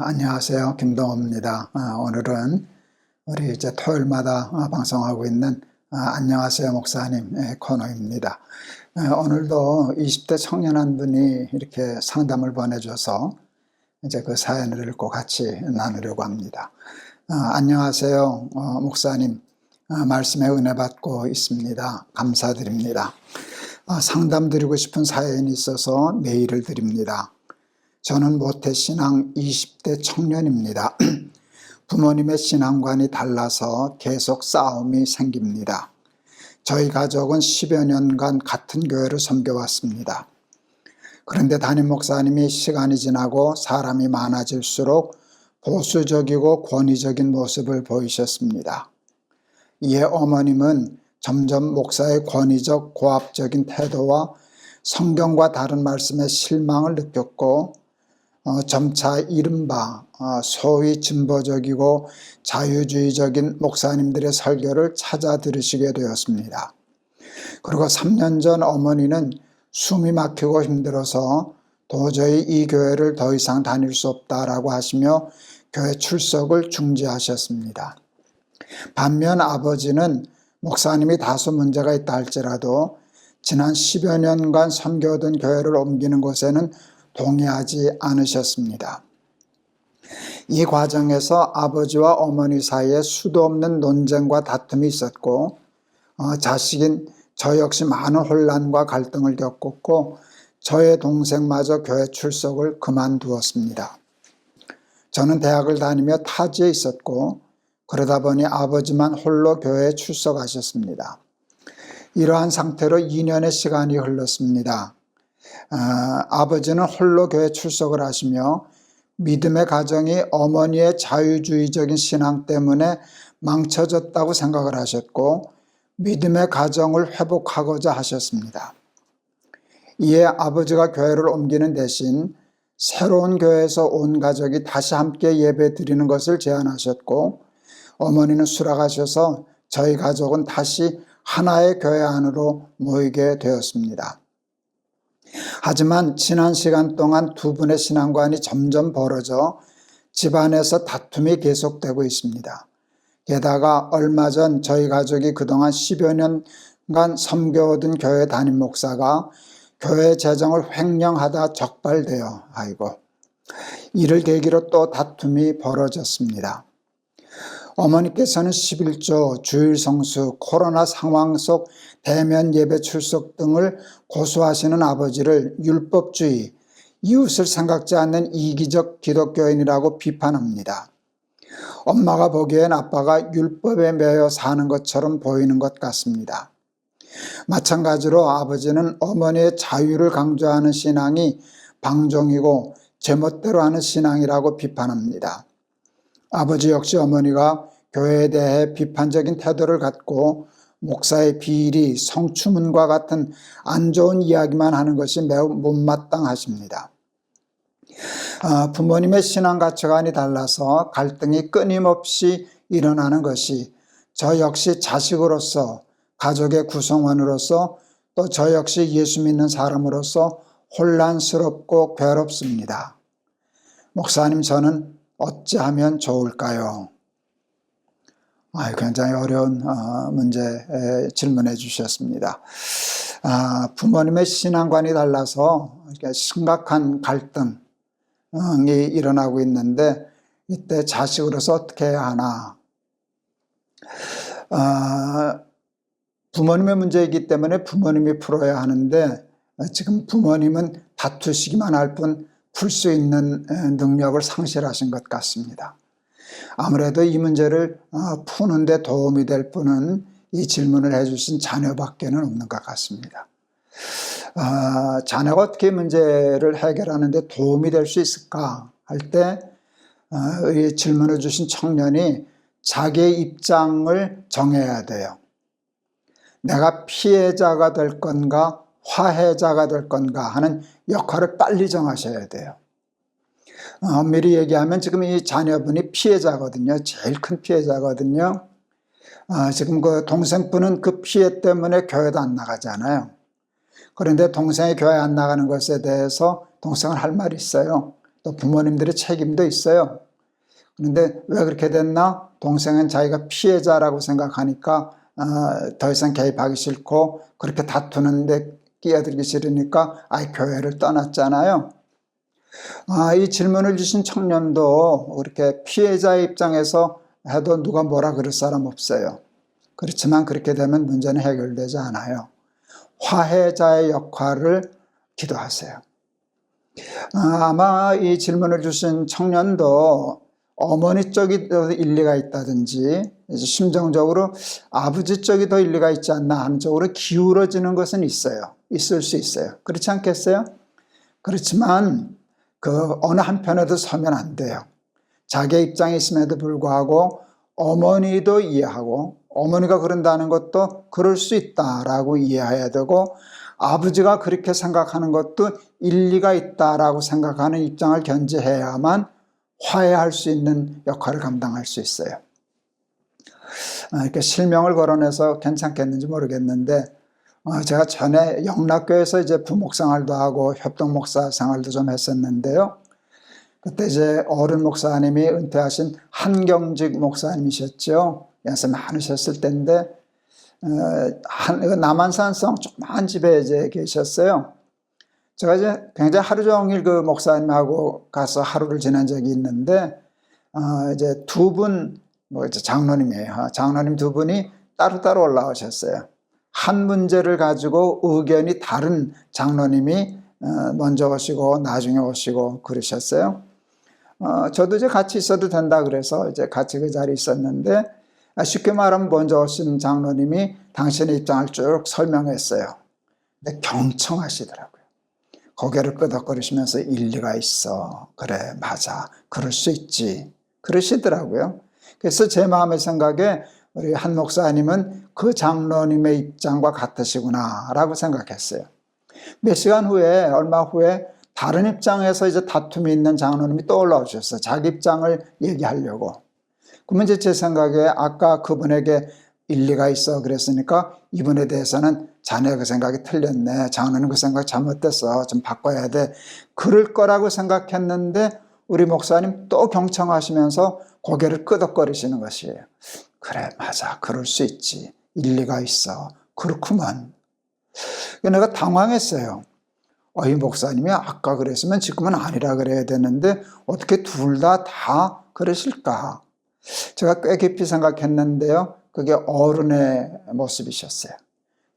안녕하세요. 김동호입니다. 오늘은 우리 이제 토요일마다 방송하고 있는 안녕하세요 목사님 코너입니다. 오늘도 20대 청년 한 분이 이렇게 상담을 보내줘서 이제 그 사연을 읽고 같이 나누려고 합니다. 안녕하세요 목사님, 말씀에 은혜 받고 있습니다. 감사드립니다. 상담 드리고 싶은 사연이 있어서 메일을 드립니다. 저는 모태신앙 20대 청년입니다. 부모님의 신앙관이 달라서 계속 싸움이 생깁니다. 저희 가족은 10여 년간 같은 교회를 섬겨왔습니다. 그런데 담임 목사님이 시간이 지나고 사람이 많아질수록 보수적이고 권위적인 모습을 보이셨습니다. 이에 어머님은 점점 목사의 권위적 고압적인 태도와 성경과 다른 말씀에 실망을 느꼈고 점차 이른바 소위 진보적이고 자유주의적인 목사님들의 설교를 찾아 들으시게 되었습니다. 그리고 3년 전 어머니는 숨이 막히고 힘들어서 도저히 이 교회를 더 이상 다닐 수 없다라고 하시며 교회 출석을 중지하셨습니다. 반면 아버지는 목사님이 다소 문제가 있다 할지라도 지난 10여 년간 섬겨오던 교회를 옮기는 것에는 동의하지 않으셨습니다. 이 과정에서 아버지와 어머니 사이에 수도 없는 논쟁과 다툼이 있었고 자식인 저 역시 많은 혼란과 갈등을 겪었고 저의 동생마저 교회 출석을 그만두었습니다. 저는 대학을 다니며 타지에 있었고 그러다 보니 아버지만 홀로 교회에 출석하셨습니다. 이러한 상태로 2년의 시간이 흘렀습니다. 아버지는 홀로 교회 출석을 하시며 믿음의 가정이 어머니의 자유주의적인 신앙 때문에 망쳐졌다고 생각을 하셨고 믿음의 가정을 회복하고자 하셨습니다. 이에 아버지가 교회를 옮기는 대신 새로운 교회에서 온 가족이 다시 함께 예배 드리는 것을 제안하셨고 어머니는 수락하셔서 저희 가족은 다시 하나의 교회 안으로 모이게 되었습니다. 하지만 지난 시간 동안 두 분의 신앙관이 점점 벌어져 집안에서 다툼이 계속되고 있습니다. 게다가 얼마 전 저희 가족이 그동안 10여 년간 섬겨오던 교회 담임 목사가 교회 재정을 횡령하다 적발되어 이를 계기로 또 다툼이 벌어졌습니다. 어머니께서는 11조, 주일성수, 코로나 상황 속 대면 예배 출석 등을 고수하시는 아버지를 율법주의, 이웃을 생각지 않는 이기적 기독교인이라고 비판합니다. 엄마가 보기엔 아빠가 율법에 매여 사는 것처럼 보이는 것 같습니다. 마찬가지로 아버지는 어머니의 자유를 강조하는 신앙이 방종이고 제멋대로 하는 신앙이라고 비판합니다. 아버지 역시 어머니가 교회에 대해 비판적인 태도를 갖고 목사의 비리, 성추문과 같은 안 좋은 이야기만 하는 것이 매우 못마땅하십니다. 부모님의 신앙 가치관이 달라서 갈등이 끊임없이 일어나는 것이 저 역시 자식으로서, 가족의 구성원으로서, 또 저 역시 예수 믿는 사람으로서 혼란스럽고 괴롭습니다. 목사님, 저는 어찌하면 좋을까요? 굉장히 어려운 문제 질문해 주셨습니다. 부모님의 신앙관이 달라서 심각한 갈등이 일어나고 있는데 이때 자식으로서 어떻게 해야 하나? 부모님의 문제이기 때문에 부모님이 풀어야 하는데 지금 부모님은 다투시기만 할 뿐 풀 수 있는 능력을 상실하신 것 같습니다. 아무래도 이 문제를 푸는데 도움이 될 분은 이 질문을 해주신 자녀밖에는 없는 것 같습니다. 자녀가 어떻게 문제를 해결하는 데 도움이 될 수 있을까 할 때 이 질문을 주신 청년이 자기의 입장을 정해야 돼요. 내가 피해자가 될 건가 화해자가 될 건가 하는 역할을 빨리 정하셔야 돼요. 엄밀히 얘기하면 지금 이 자녀분이 피해자거든요. 제일 큰 피해자거든요. 지금 그 동생분은 그 피해 때문에 교회도 안 나가잖아요. 그런데 동생이 교회 안 나가는 것에 대해서 동생은 할 말이 있어요. 또 부모님들의 책임도 있어요. 그런데 왜 그렇게 됐나? 동생은 자기가 피해자라고 생각하니까 더 이상 개입하기 싫고 그렇게 다투는데 끼어들기 싫으니까 교회를 떠났잖아요. 이 질문을 주신 청년도 그렇게 피해자의 입장에서 해도 누가 뭐라 그럴 사람 없어요. 그렇지만 그렇게 되면 문제는 해결되지 않아요. 화해자의 역할을 기도하세요. 아마 이 질문을 주신 청년도 어머니 쪽이 더 일리가 있다든지 심정적으로 아버지 쪽이 더 일리가 있지 않나 하는 쪽으로 기울어지는 것은 있어요. 있을 수 있어요. 그렇지 않겠어요? 그렇지만 그 어느 한편에도 서면 안 돼요. 자기의 입장이 있음에도 불구하고 어머니도 이해하고 어머니가 그런다는 것도 그럴 수 있다라고 이해해야 되고 아버지가 그렇게 생각하는 것도 일리가 있다라고 생각하는 입장을 견지해야만 화해할 수 있는 역할을 감당할 수 있어요. 이렇게 실명을 거론해서 괜찮겠는지 모르겠는데 제가 전에 영락교에서 이제 부목 생활도 하고 협동 목사 생활도 좀 했었는데요. 그때 이제 어른 목사님이 은퇴하신 한경직 목사님이셨죠. 연세 많으셨을 때인데 남한산성 조그만 집에 이제 계셨어요. 제가 이제 굉장히 하루 종일 그 목사님하고 가서 하루를 지낸 적이 있는데 이제 두 분 이제 장로님이에요. 장로님 두 분이 따로따로 올라오셨어요. 한 문제를 가지고 의견이 다른 장로님이 먼저 오시고 나중에 오시고 그러셨어요. 저도 이제 같이 있어도 된다 그래서 이제 같이 그 자리에 있었는데 쉽게 말하면 먼저 오신 장로님이 당신의 입장을 쭉 설명했어요. 근데 경청하시더라고요. 고개를 끄덕거리시면서 일리가 있어. 그래, 맞아. 그럴 수 있지. 그러시더라고요. 그래서 제 마음의 생각에 우리 한 목사님은 그 장로님의 입장과 같으시구나 라고 생각했어요. 몇 시간 후에, 얼마 후에 다른 입장에서 이제 다툼이 있는 장로님이 또 올라오셨어요. 자기 입장을 얘기하려고. 그러면 이제 제 생각에 아까 그분에게 일리가 있어 그랬으니까 이분에 대해서는 자네 그 생각이 틀렸네. 장로는 그 생각 잘못됐어. 좀 바꿔야 돼. 그럴 거라고 생각했는데 우리 목사님 또 경청하시면서 고개를 끄덕거리시는 것이에요. 그래, 맞아. 그럴 수 있지. 일리가 있어. 그렇구만. 내가 당황했어요. 이 목사님이 아까 그랬으면 지금은 아니라 그래야 되는데 어떻게 둘 다 그러실까? 제가 꽤 깊이 생각했는데요. 그게 어른의 모습이셨어요.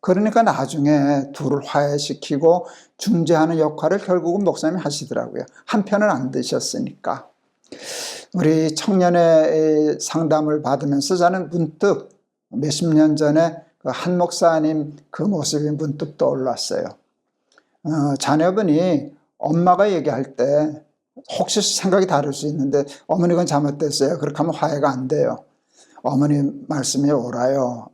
그러니까 나중에 둘을 화해시키고 중재하는 역할을 결국은 목사님이 하시더라고요. 한편은 안 드셨으니까. 우리 청년의 상담을 받으면서 저는 문득 몇십 년 전에 한 목사님 그 모습이 문득 떠올랐어요. 자녀분이 엄마가 얘기할 때 혹시 생각이 다를 수 있는데 어머니가 잘못됐어요. 그렇게 하면 화해가 안 돼요. 어머니 말씀이 옳아요.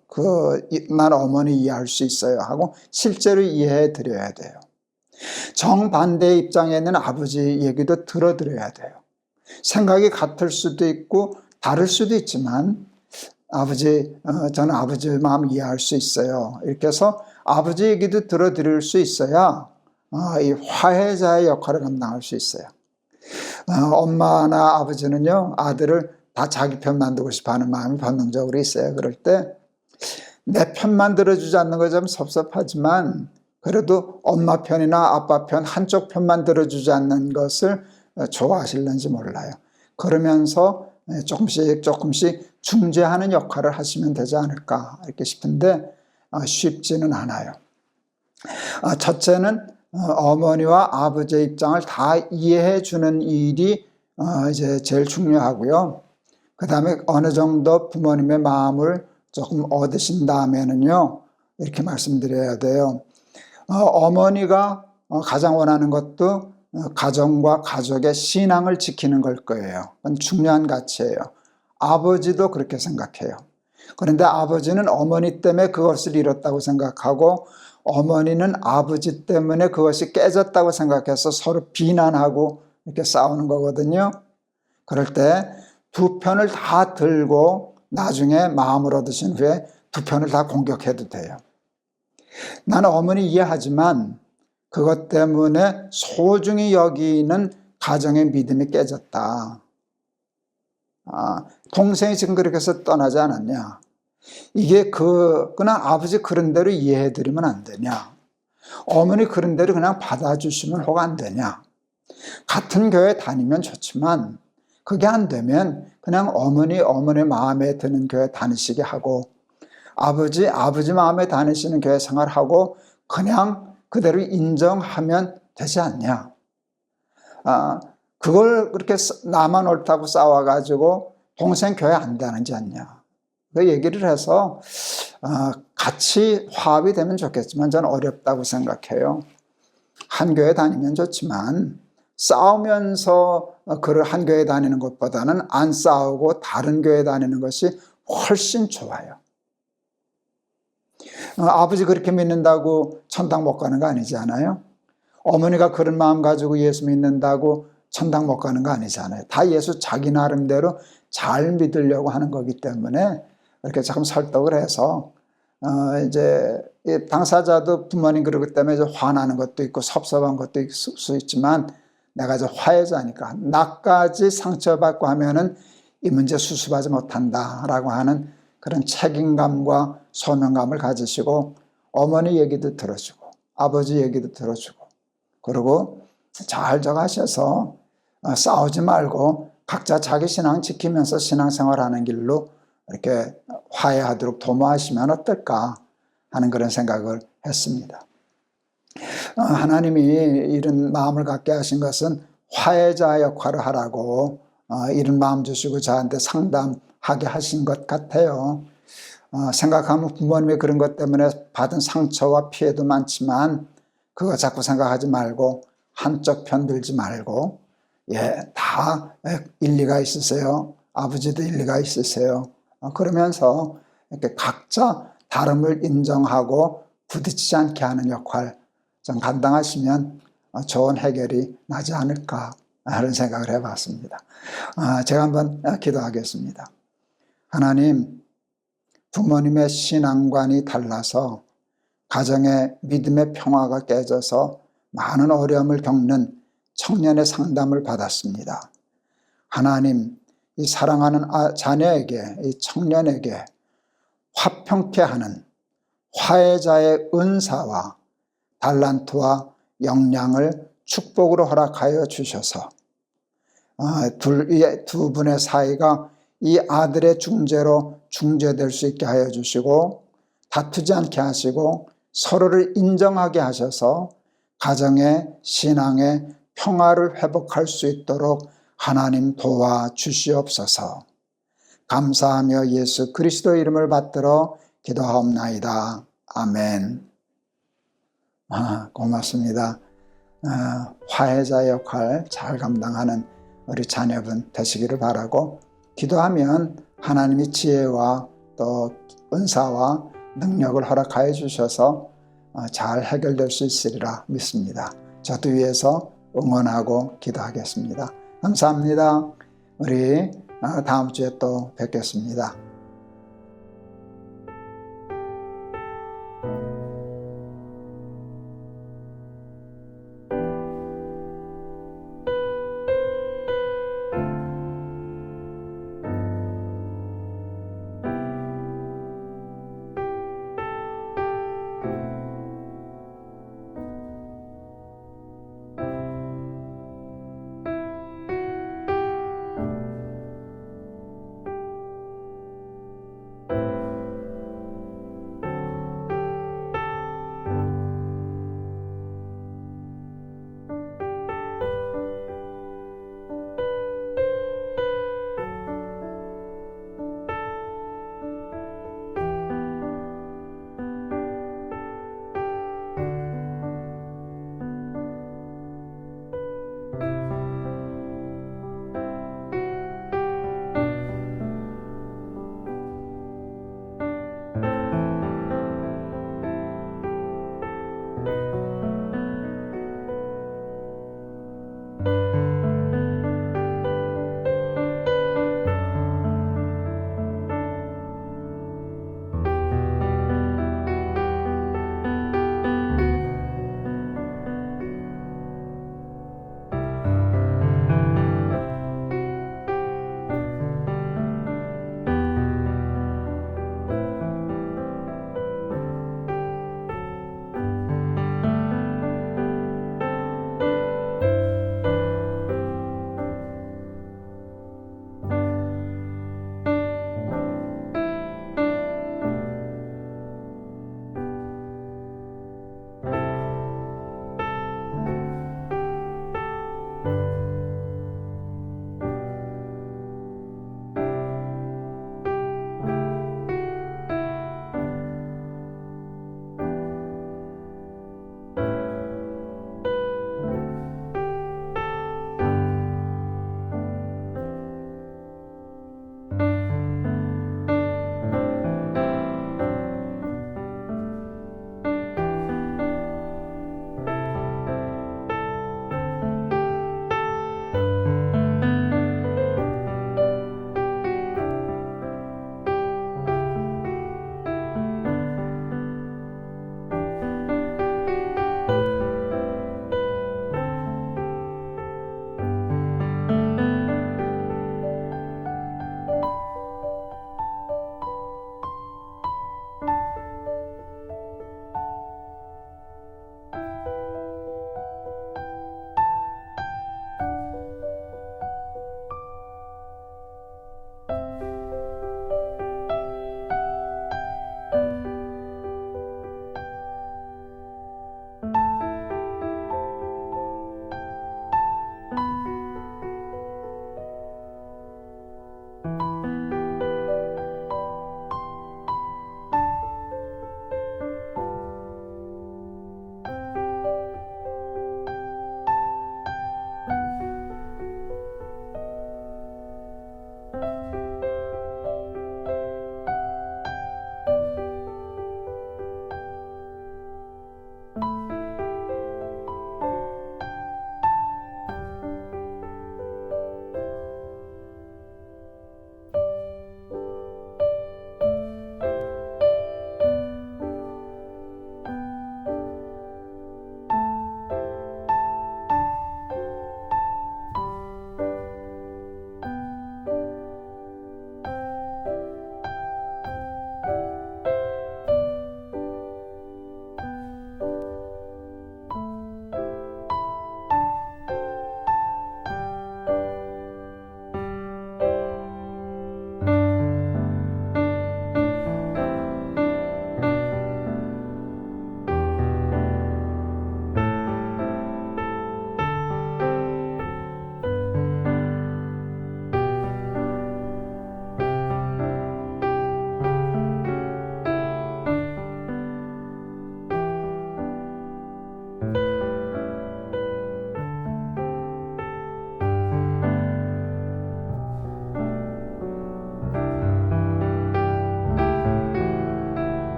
난 어머니 이해할 수 있어요. 하고 실제로 이해해 드려야 돼요. 정반대의 입장에 있는 아버지 얘기도 들어드려야 돼요. 생각이 같을 수도 있고 다를 수도 있지만 저는 아버지 마음 이해할 수 있어요. 이렇게 해서 아버지 얘기도 들어드릴 수 있어야 이 화해자의 역할을 감당할 수 있어요. 엄마나 아버지는요, 아들을 다 자기 편 만들고 싶어 하는 마음이 본능적으로 있어요. 그럴 때 내 편만 들어주지 않는 거 좀 섭섭하지만 그래도 엄마 편이나 아빠 편 한쪽 편만 들어주지 않는 것을 좋아하실는지 몰라요. 그러면서 조금씩 중재하는 역할을 하시면 되지 않을까 이렇게 싶은데 쉽지는 않아요. 첫째는 어머니와 아버지의 입장을 다 이해해 주는 일이 이제 제일 중요하고요. 그 다음에 어느 정도 부모님의 마음을 조금 얻으신 다음에는요, 이렇게 말씀드려야 돼요. 어머니가 가장 원하는 것도 가정과 가족의 신앙을 지키는 걸 거예요. 그건 중요한 가치예요. 아버지도 그렇게 생각해요. 그런데 아버지는 어머니 때문에 그것을 잃었다고 생각하고 어머니는 아버지 때문에 그것이 깨졌다고 생각해서 서로 비난하고 이렇게 싸우는 거거든요. 그럴 때 두 편을 다 들고 나중에 마음을 얻으신 후에 두 편을 다 공격해도 돼요. 나는 어머니 이해하지만 그것 때문에 소중히 여기는 가정의 믿음이 깨졌다. 동생이 지금 그렇게 해서 떠나지 않았냐? 이게 그냥 아버지 그런 대로 이해해드리면 안 되냐? 어머니 그런 대로 그냥 받아주시면 혹 안 되냐? 같은 교회 다니면 좋지만 그게 안 되면 그냥 어머니 마음에 드는 교회 다니시게 하고 아버지 마음에 다니시는 교회 생활하고 그냥 그대로 인정하면 되지 않냐? 그걸 그렇게 나만 옳다고 싸워가지고 동생 교회 안 다니지 않냐? 그 얘기를 해서 같이 화합이 되면 좋겠지만 저는 어렵다고 생각해요. 한 교회 다니면 좋지만 싸우면서 한 교회 다니는 것보다는 안 싸우고 다른 교회 다니는 것이 훨씬 좋아요. 아버지 그렇게 믿는다고 천당 못 가는 거 아니잖아요. 어머니가 그런 마음 가지고 예수 믿는다고 천당 못 가는 거 아니잖아요. 다 예수 자기 나름대로 잘 믿으려고 하는 거기 때문에 이렇게 조금 설득을 해서 이제 당사자도 부모님 그러기 때문에 화나는 것도 있고 섭섭한 것도 있을 수 있지만 내가 이제 화해자니까 나까지 상처받고 하면은 이 문제 수습하지 못한다라고 하는 그런 책임감과 소명감을 가지시고 어머니 얘기도 들어주고 아버지 얘기도 들어주고 그리고 잘 하셔서 싸우지 말고 각자 자기 신앙 지키면서 신앙생활하는 길로 이렇게 화해하도록 도모하시면 어떨까 하는 그런 생각을 했습니다. 하나님이 이런 마음을 갖게 하신 것은 화해자 역할을 하라고 이런 마음 주시고 저한테 상담하게 하신 것 같아요. 생각하면 부모님이 그런 것 때문에 받은 상처와 피해도 많지만 그거 자꾸 생각하지 말고 한쪽 편 들지 말고 다 일리가 있으세요. 아버지도 일리가 있으세요. 그러면서 이렇게 각자 다름을 인정하고 부딪히지 않게 하는 역할 좀 감당하시면 좋은 해결이 나지 않을까 하는 생각을 해봤습니다. 제가 한번 기도하겠습니다. 하나님, 부모님의 신앙관이 달라서 가정의 믿음의 평화가 깨져서 많은 어려움을 겪는 청년의 상담을 받았습니다. 하나님, 이 사랑하는 자녀에게, 이 청년에게 화평케 하는 화해자의 은사와 달란트와 역량을 축복으로 허락하여 주셔서 두 분의 사이가 이 아들의 중재로 중재될 수 있게 하여 주시고 다투지 않게 하시고 서로를 인정하게 하셔서 가정의 신앙의 평화를 회복할 수 있도록 하나님 도와주시옵소서. 감사하며 예수 그리스도 이름을 받들어 기도하옵나이다. 아멘. 고맙습니다. 화해자 역할 잘 감당하는 우리 자녀분 되시기를 바라고 기도하면 하나님이 지혜와 또 은사와 능력을 허락하여 주셔서 잘 해결될 수 있으리라 믿습니다. 저도 위해서 응원하고 기도하겠습니다. 감사합니다. 우리 다음 주에 또 뵙겠습니다.